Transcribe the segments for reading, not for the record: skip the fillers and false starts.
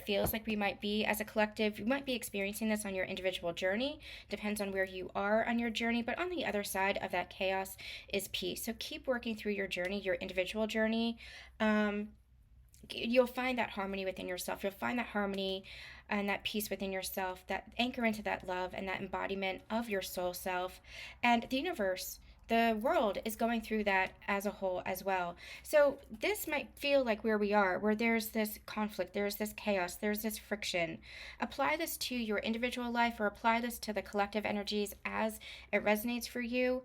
it feels like we might be as a collective. You might be experiencing this on your individual journey, depends on where you are on your journey, but on the other side of that chaos is peace. So keep working through your journey, your individual journey. You'll find that harmony within yourself. You'll find that harmony and that peace within yourself, that anchor into that love and that embodiment of your soul self. And the universe, the world is going through that as a whole as well. So this might feel like where we are, where there's this conflict, there's this chaos, there's this friction. Apply this to your individual life, or apply this to the collective energies as it resonates for you.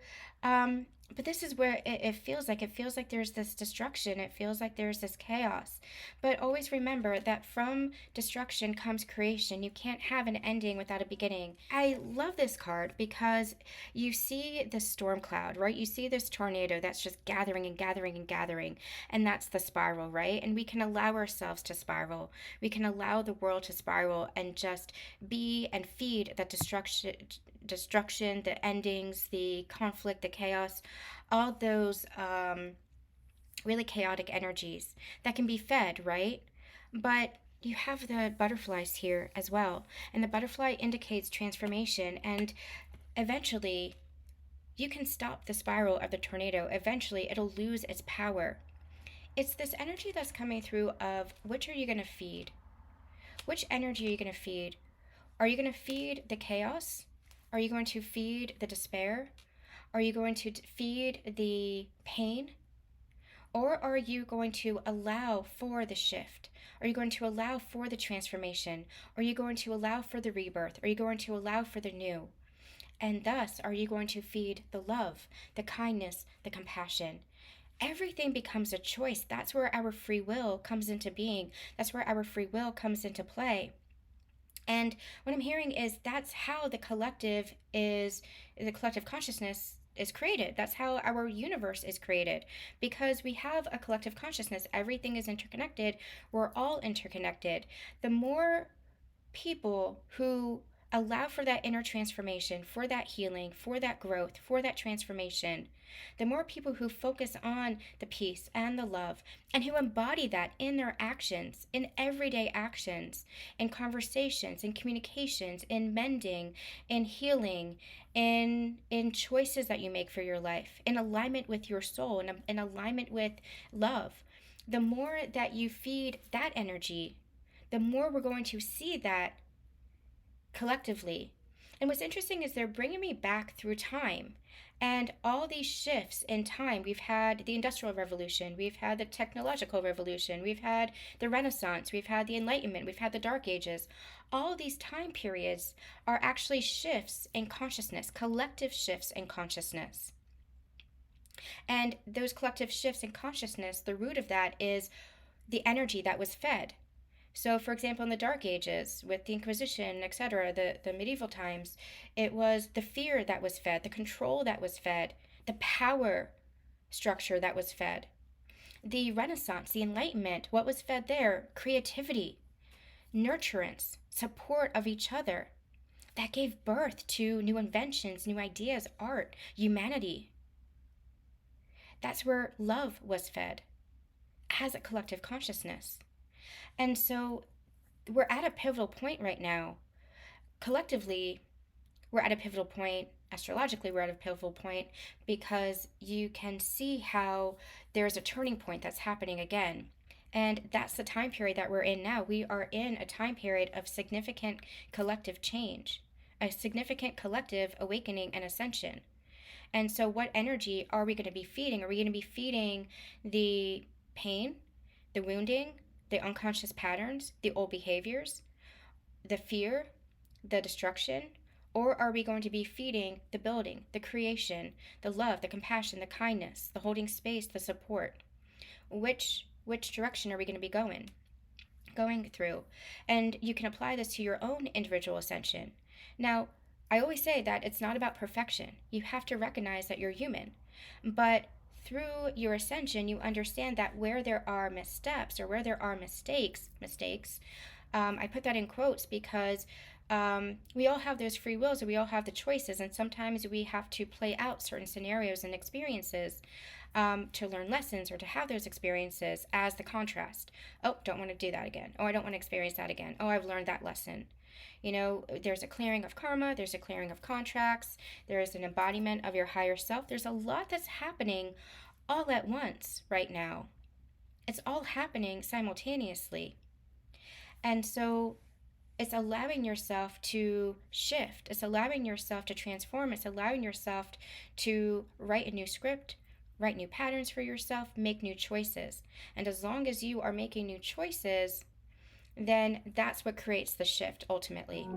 But this is where it feels like there's this destruction. It feels like there's this chaos. But always remember that from destruction comes creation. You can't have an ending without a beginning. I love this card because you see the storm cloud, right? You see this tornado that's just gathering and gathering and gathering. And that's the spiral, right? And we can allow ourselves to spiral. We can allow the world to spiral and just be and feed that destruction, the endings, the conflict, the chaos, all those really chaotic energies that can be fed, right? But you have the butterflies here as well. And the butterfly indicates transformation. And eventually, you can stop the spiral of the tornado. Eventually, it'll lose its power. It's this energy that's coming through of which are you going to feed? Which energy are you going to feed? Are you going to feed the chaos? Are you going to feed the despair? Are you going to feed the pain? Or are you going to allow for the shift? Are you going to allow for the transformation? Are you going to allow for the rebirth? Are you going to allow for the new? And thus, are you going to feed the love, the kindness, the compassion? Everything becomes a choice. That's where our free will comes into being. That's where our free will comes into play. And what I'm hearing is that's how the collective consciousness is created. That's how our universe is created, because we have a collective consciousness. Everything is interconnected. We're all interconnected. The more people who allow for that inner transformation, for that healing, for that growth, for that transformation, the more people who focus on the peace and the love and who embody that in their actions, in everyday actions, in conversations, in communications, in mending, in healing, in choices that you make for your life, in alignment with your soul, in alignment with love, the more that you feed that energy, the more we're going to see that collectively. And what's interesting is they're bringing me back through time and all these shifts in time. We've had the Industrial Revolution, we've had the Technological Revolution, we've had the Renaissance, we've had the Enlightenment, we've had the Dark Ages. All these time periods are actually shifts in consciousness, collective shifts in consciousness. And those collective shifts in consciousness, the root of that is the energy that was fed. So, for example, in the Dark Ages, with the Inquisition, etc., the medieval times, it was the fear that was fed, the control that was fed, the power structure that was fed. The Renaissance, the Enlightenment, what was fed there? Creativity, nurturance, support of each other. That gave birth to new inventions, new ideas, art, humanity. That's where love was fed as a collective consciousness. And so we're at a pivotal point right now. Collectively, we're at a pivotal point. Astrologically, we're at a pivotal point because you can see how there's a turning point that's happening again. And that's the time period that we're in now. We are in a time period of significant collective change, a significant collective awakening and ascension. And so what energy are we going to be feeding? Are we going to be feeding the pain, the wounding, the unconscious patterns, the old behaviors, the fear, the destruction? Or are we going to be feeding the building, the creation, the love, the compassion, the kindness, the holding space, the support? Which direction are we going to be going through? And you can apply this to your own individual ascension. Now, I always say that it's not about perfection. You have to recognize that you're human. But through your ascension, you understand that where there are missteps or where there are mistakes, I put that in quotes because We all have those free wills and we all have the choices, and sometimes we have to play out certain scenarios and experiences to learn lessons or to have those experiences as the contrast. Oh, don't want to do that again. Oh, I don't want to experience that again. Oh, I've learned that lesson. You know, there's a clearing of karma, there's a clearing of contracts, there is an embodiment of your higher self. There's a lot that's happening all at once right now. It's all happening simultaneously. And so it's allowing yourself to shift, it's allowing yourself to transform, it's allowing yourself to write a new script, write new patterns for yourself, make new choices. And as long as you are making new choices, then that's what creates the shift ultimately.